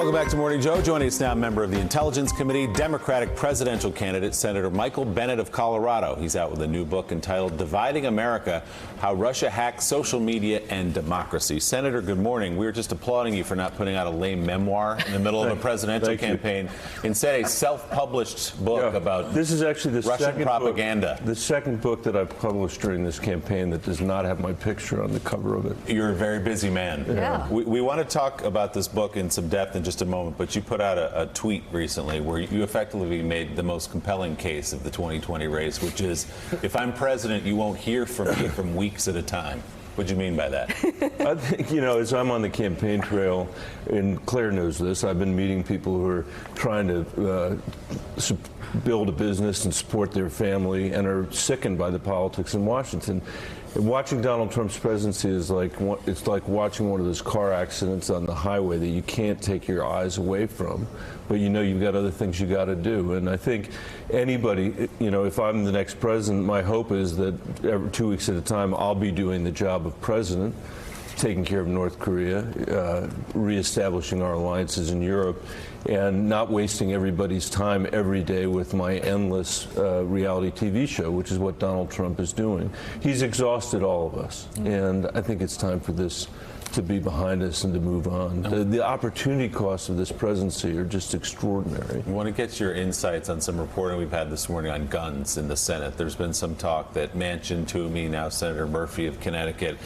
Welcome back to Morning Joe. Joining us now, member of the Intelligence Committee, Democratic presidential candidate, Senator Michael Bennet of Colorado. He's out with a new book entitled Dividing America, How Russia Hacked Social Media and Democracy. Senator, good morning. We were just applauding you for not putting out a lame memoir in the middle of a presidential campaign. Instead, a self-published book about this is actually the Russian second propaganda. The second book that I've published during this campaign that does not have my picture on the cover of it. You're a very busy man. Yeah. We want to talk about this book in some depth in just a moment, but you put out a tweet recently where you effectively made the most compelling case of the 2020 race, which is, if I'm president, you won't hear from me from weeks at a time. What do you mean by that? I think, as I'm on the campaign trail, and Claire knows this, I've been meeting people who are trying to build a business and support their family and are sickened by the politics in Washington. And watching Donald Trump's presidency is it's like watching one of those car accidents on the highway that you can't take your eyes away from, but you've got other things you got to do. And I think anybody, if I'm the next president, my hope is that every 2 weeks at a time I'll be doing the job of president, taking care of North Korea, reestablishing our alliances in Europe, and not wasting everybody's time every day with my endless reality TV show, which is what Donald Trump is doing. He's exhausted all of us, and I think it's time for this to be behind us and to move on. The opportunity costs of this presidency are just extraordinary. I want to get your insights on some reporting we've had this morning on guns in the Senate. There's been some talk that Manchin, Toomey, now Senator Murphy of Connecticut,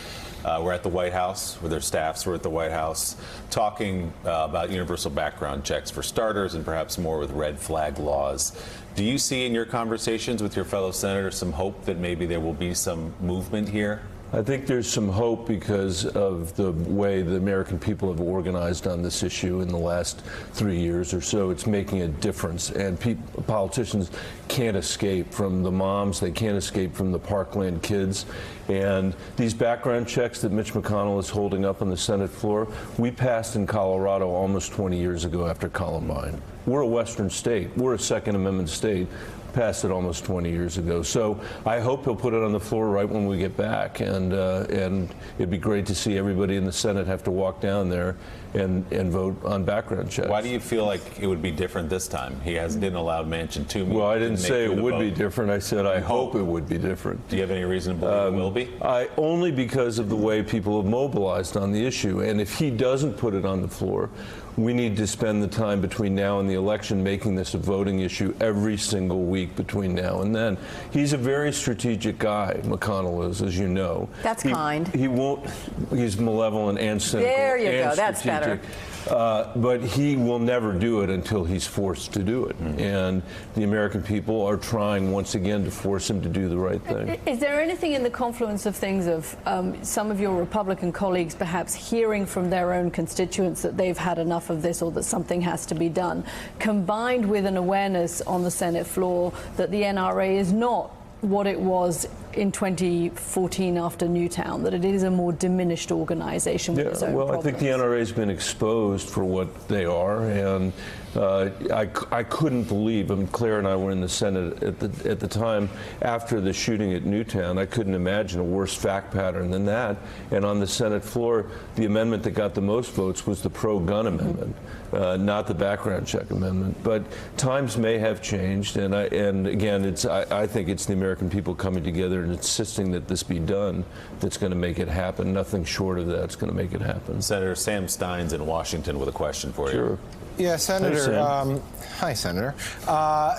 were at the White House, or their staffs were at the White House, talking about universal background checks for starters and perhaps more with red flag laws. Do you see in your conversations with your fellow senators some hope that maybe there will be some movement here? I think there's some hope because of the way the American people have organized on this issue in the last 3 years or so. It's making a difference, and politicians can't escape from the moms. They can't escape from the Parkland kids. And these background checks that Mitch McConnell is holding up on the Senate floor, we passed in Colorado almost 20 years ago after Columbine. We're a Western state. We're a Second Amendment state. Passed it almost 20 years ago. So I hope he'll put it on the floor right when we get back, and it'd be great to see everybody in the Senate have to walk down there and vote on background checks. Why do you feel like it would be different this time? He didn't allow Manchin to. Well, I didn't say it would be different. I said I hope it would be different. Do you have any reason to believe it will be? Only because of the way people have mobilized on the issue. And if he doesn't put it on the floor, we need to spend the time between now and the election making this a voting issue every single week between now and then. He's a very strategic guy, McConnell is, as you know. That's kind. He won't, he's malevolent and cynical. There you and go, that's better. But he will never do it until he's forced to do it. And the American people are trying once again to force him to do the right thing. Is there anything in the confluence of things of some of your Republican colleagues perhaps hearing from their own constituents that they've had enough of this or that something has to be done, combined with an awareness on the Senate floor that the NRA is not what it was in 2014 after Newtown, that it is a more diminished organization with its own well, problems? I think the NRA has been exposed for what they are, and I couldn't believe, Claire and I were in the Senate at the time after the shooting at Newtown. I couldn't imagine a worse fact pattern than that. And on the Senate floor, the amendment that got the most votes was the pro-gun amendment, not the background check amendment. But times may have changed, and again, I think it's the American people coming together and insisting that this be done that's going to make it happen. Nothing short of that's going to make it happen. Senator Sam Stein's in Washington with a question for you. Sure. Yeah, Senator. Hi, Senator.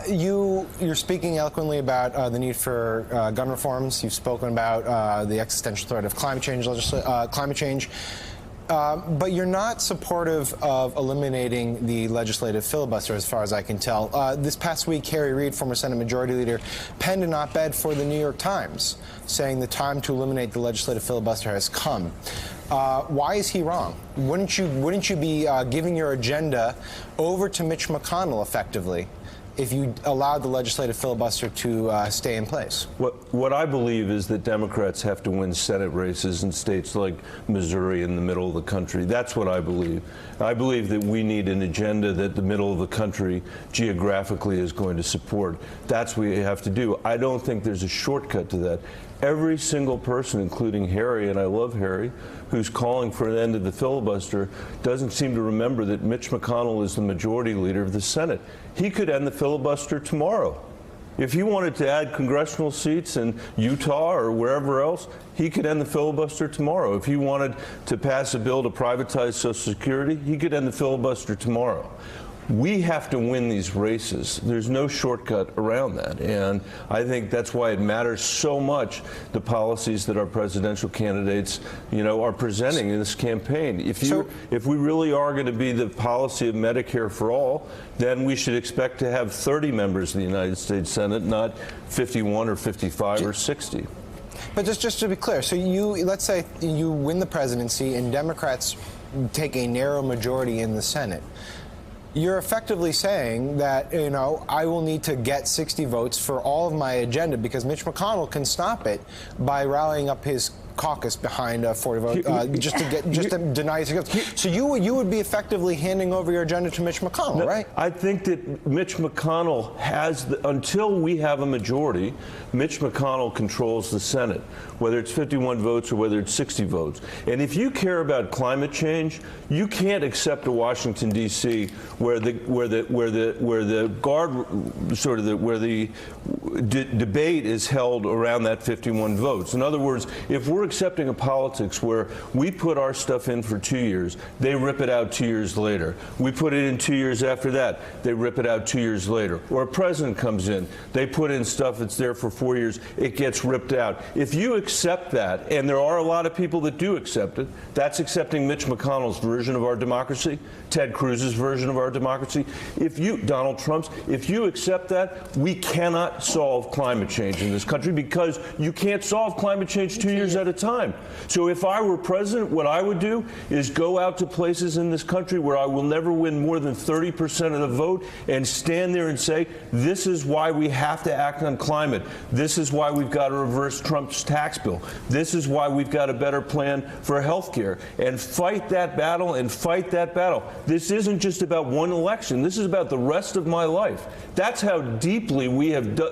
You're speaking eloquently about the need for gun reforms. You've spoken about the existential threat of climate change. But you're not supportive of eliminating the legislative filibuster, as far as I can tell. This past week, Harry Reid, former Senate Majority Leader, penned an op-ed for the New York Times, saying the time to eliminate the legislative filibuster has come. Why is he wrong? Wouldn't you be giving your agenda over to Mitch McConnell effectively if you allowed the legislative filibuster to stay in place? What I believe is that Democrats have to win Senate races in states like Missouri in the middle of the country. That's what I believe. I believe that we need an agenda that the middle of the country geographically is going to support. That's what we have to do. I don't think there's a shortcut to that. every single person, including Harry, and I love Harry, who's calling for an end to the filibuster, doesn't seem to remember that Mitch McConnell is the majority leader of the Senate. He could end the filibuster tomorrow. If he wanted to add congressional seats in Utah or wherever else, he could end the filibuster tomorrow. If he wanted to pass a bill to privatize Social Security, he could end the filibuster tomorrow. We have to win these races. There's no shortcut around that. And I think that's why it matters so much, the policies that our presidential candidates, are presenting in this campaign. If we really are going to be the policy of Medicare for all, then we should expect to have 30 members of the United States Senate, not 51 or 55 or 60. But just to be clear, so let's say you win the presidency and Democrats take a narrow majority in the Senate. You're effectively saying that, I will need to get 60 votes for all of my agenda because Mitch McConnell can stop it by rallying up his caucus behind a 40 vote just to deny it. So you would be effectively handing over your agenda to Mitch McConnell, right? I think that Mitch McConnell has, until we have a majority, Mitch McConnell controls the Senate, whether it's 51 votes or whether it's 60 votes. And if you care about climate change, you can't accept a Washington D.C. where the debate is held around that 51 votes. In other words, if we're accepting a politics where we put our stuff in for 2 years, they rip it out 2 years later. We put it in 2 years after that, they rip it out 2 years later. Or a president comes in, they put in stuff that's there for 4 years, it gets ripped out. If you accept that, and there are a lot of people that do accept it, that's accepting Mitch McConnell's version of our democracy, Ted Cruz's version of our democracy. Donald Trump's, if you accept that, we cannot solve climate change in this country because you can't solve climate change 2 years at a time. So if I were president, what I would do is go out to places in this country where I will never win more than 30% of the vote and stand there and say, this is why we have to act on climate. This is why we've got to reverse Trump's tax bill. This is why we've got a better plan for health care. And fight that battle and fight that battle. This isn't just about one election. This is about the rest of my life. That's how deeply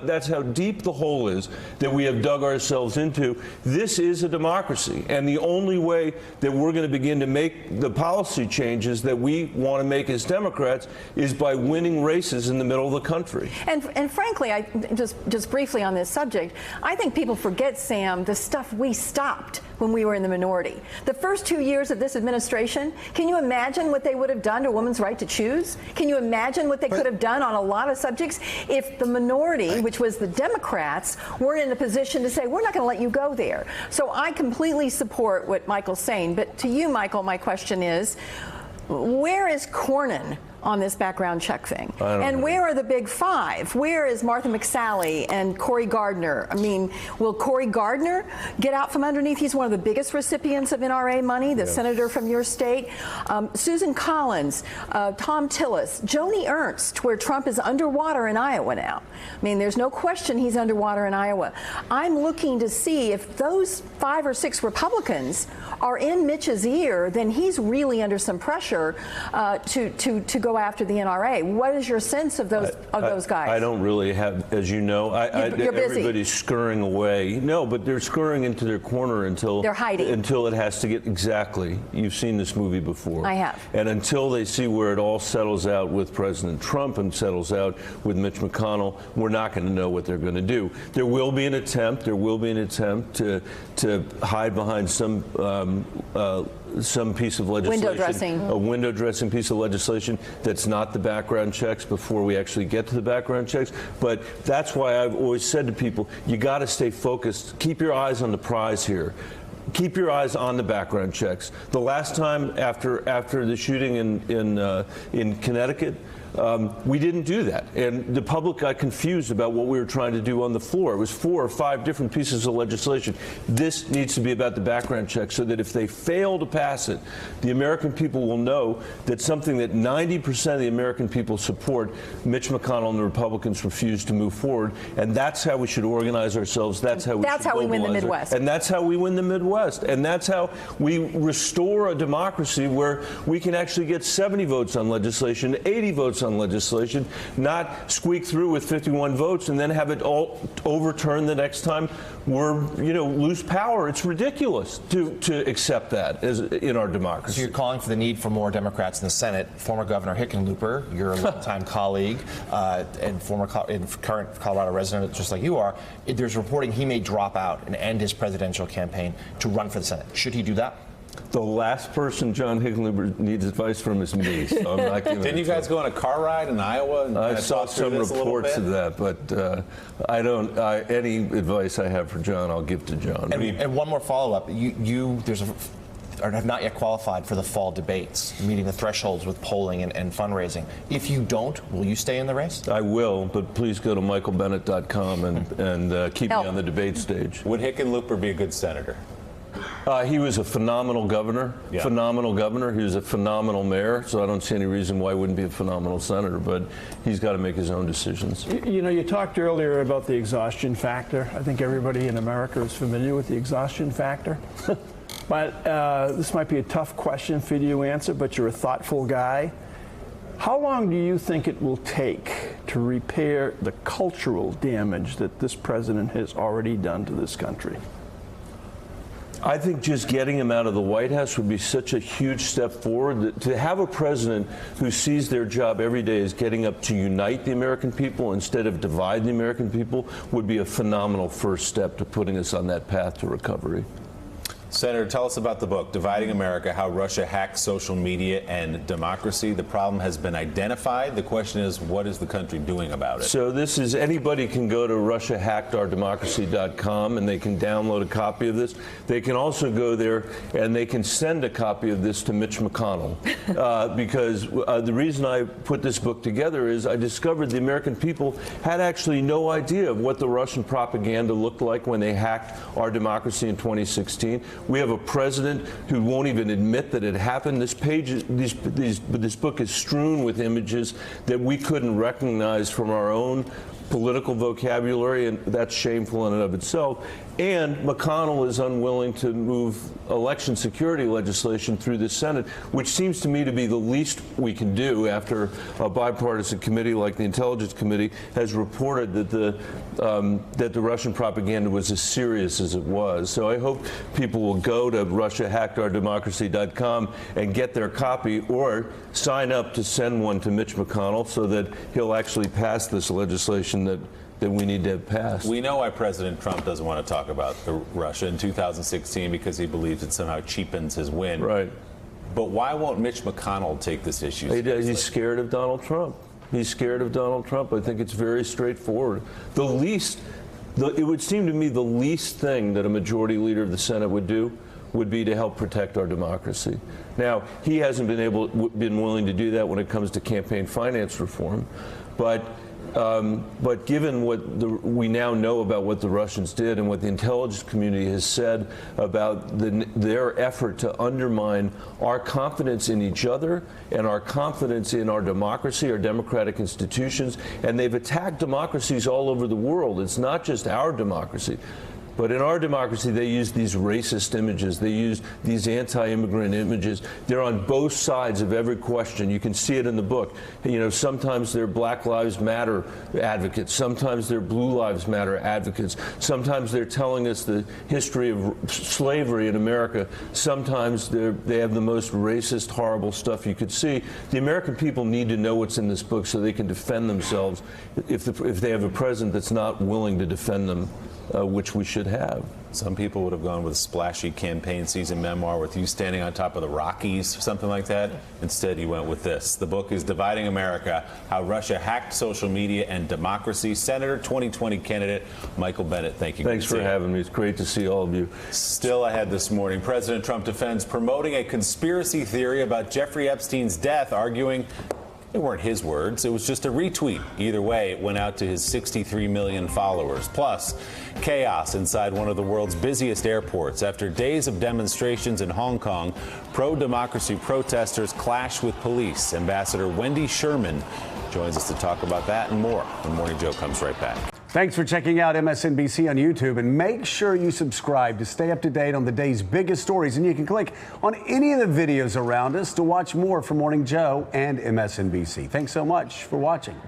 that's how deep the hole is that we have dug ourselves into. This is a democracy. And the only way that we're going to begin to make the policy changes that we want to make as Democrats is by winning races in the middle of the country. And frankly, I just briefly on this subject, I think people forget, Sam, the stuff we stopped when we were in the minority. The first 2 years of this administration, can you imagine what they would have done to a woman's right to choose? Can you imagine what they could have done on a lot of subjects if the minority, which was the Democrats, weren't in a position to say, we're not going to let you go there? So I completely support what Michael's saying. But to you, Michael, my question is, where is Cornyn on this background check thing? And where are the big five? Where is Martha McSally and Cory Gardner? I mean, will Cory Gardner get out from underneath? He's one of the biggest recipients of NRA money, the senator from your state. Susan Collins, Tom Tillis, Joni Ernst, where Trump is underwater in Iowa now. I mean, there's no question he's underwater in Iowa. I'm looking to see if those 5 or 6 Republicans are in Mitch's ear, then he's really under some pressure to go after the NRA. What is your sense of those guys? I don't really have, as you know, You're busy. Everybody's scurrying away. No, but they're scurrying into their corner until they're hiding. Until it has to get exactly. You've seen this movie before. I have. And until they see where it all settles out with President Trump and settles out with Mitch McConnell, we're not going to know what they're going to do. There will be an attempt. There will be an attempt to hide behind some piece of legislation, a window dressing piece of legislation that's not the background checks before we actually get to the background checks. But that's why I've always said to people, you got to stay focused. Keep your eyes on the prize here. Keep your eyes on the background checks. The last time after the shooting in Connecticut, we didn't do that. And the public got confused about what we were trying to do on the floor. It was 4 or 5 different pieces of legislation. This needs to be about the background check so that if they fail to pass it, the American people will know that something that 90% of the American people support, Mitch McConnell and the Republicans refuse to move forward. And that's how we should organize ourselves. That's how we win the Midwest. And that's how we win the Midwest. And that's how we restore a democracy where we can actually get 70 votes on legislation, 80 votes bipartisan legislation, not squeak through with 51 votes and then have it all overturned the next time we're, lose power. It's ridiculous to accept that as in our democracy. So you're calling for the need for more Democrats in the Senate. Former Governor Hickenlooper, your longtime colleague and current Colorado resident, just like you are, there's reporting he may drop out and end his presidential campaign to run for the Senate. Should he do that? The last person John Hickenlooper needs advice from is me, so I'm not giving Didn't you guys go on a car ride in Iowa? And I kind of saw talk through some this a little reports bit? of that, but I don't. Any advice I have for John, I'll give to John. And one more follow-up. You have not yet qualified for the fall debates, meeting the thresholds with polling and fundraising. If you don't, will you stay in the race? I will, but please go to michaelbennet.com and keep me on the debate stage. Would Hickenlooper be a good senator? He was a phenomenal governor. Yeah. Phenomenal governor. He was a phenomenal mayor. So I don't see any reason why he wouldn't be a phenomenal senator. But he's got to make his own decisions. You talked earlier about the exhaustion factor. I think everybody in America is familiar with the exhaustion factor. But this might be a tough question for you to answer, but you're a thoughtful guy. How long do you think it will take to repair the cultural damage that this president has already done to this country? I think just getting him out of the White House would be such a huge step forward. To have a president who sees their job every day as getting up to unite the American people instead of divide the American people would be a phenomenal first step to putting us on that path to recovery. Senator, tell us about the book, Dividing America, How Russia Hacked Social Media and Democracy. The problem has been identified. The question is, what is the country doing about it? So this is, anybody can go to RussiaHackedOurDemocracy.com and they can download a copy of this. They can also go there and they can send a copy of this to Mitch McConnell. Because the reason I put this book together is I discovered the American people had actually no idea of what the Russian propaganda looked like when they hacked our democracy in 2016. We have a president who won't even admit that it happened. This book is strewn with images that we couldn't recognize from our own political vocabulary, and that's shameful in and of itself. And McConnell is unwilling to move election security legislation through the Senate, which seems to me to be the least we can do after a bipartisan committee like the Intelligence Committee has reported that the Russian propaganda was as serious as it was. So I hope people will go to RussiaHackedOurDemocracy.com and get their copy or sign up to send one to Mitch McConnell so that he'll actually pass this legislation that we need to have passed. We know why President Trump doesn't want to talk about Russia in 2016 because he believes it somehow cheapens his win. Right. But why won't Mitch McConnell take this issue seriously? He's scared of Donald Trump. He's scared of Donald Trump. I think it's very straightforward. It would seem to me the least thing that a majority leader of the Senate would do would be to help protect our democracy. Now, he hasn't been willing to do that when it comes to campaign finance reform, but given what we now know about what the Russians did and what the intelligence community has said about their effort to undermine our confidence in each other and our confidence in our democracy, our democratic institutions, and they've attacked democracies all over the world. It's not just our democracy. But in our democracy, they use these racist images. They use these anti-immigrant images. They're on both sides of every question. You can see it in the book. Sometimes they're Black Lives Matter advocates. Sometimes they're Blue Lives Matter advocates. Sometimes they're telling us the history of slavery in America. Sometimes they have the most racist, horrible stuff you could see. The American people need to know what's in this book so they can defend themselves if they have a president that's not willing to defend them. Which we should have. Some people would have gone with a splashy campaign season memoir with you standing on top of the Rockies, something like that. Instead, you went with this. The book is Dividing America, How Russia Hacked Social Media and Democracy. Senator 2020 candidate Michael Bennet, thank you. Thanks for having me. It's great to see all of you. Still ahead this morning, President Trump defends promoting a conspiracy theory about Jeffrey Epstein's death, arguing it weren't his words. It was just a retweet. Either way, it went out to his 63 million followers. Plus, chaos inside one of the world's busiest airports. After days of demonstrations in Hong Kong, pro-democracy protesters clash with police. Ambassador Wendy Sherman joins us to talk about that and more when Morning Joe comes right back. Thanks for checking out MSNBC on YouTube, and make sure you subscribe to stay up to date on the day's biggest stories. And you can click on any of the videos around us to watch more from Morning Joe and MSNBC. Thanks so much for watching.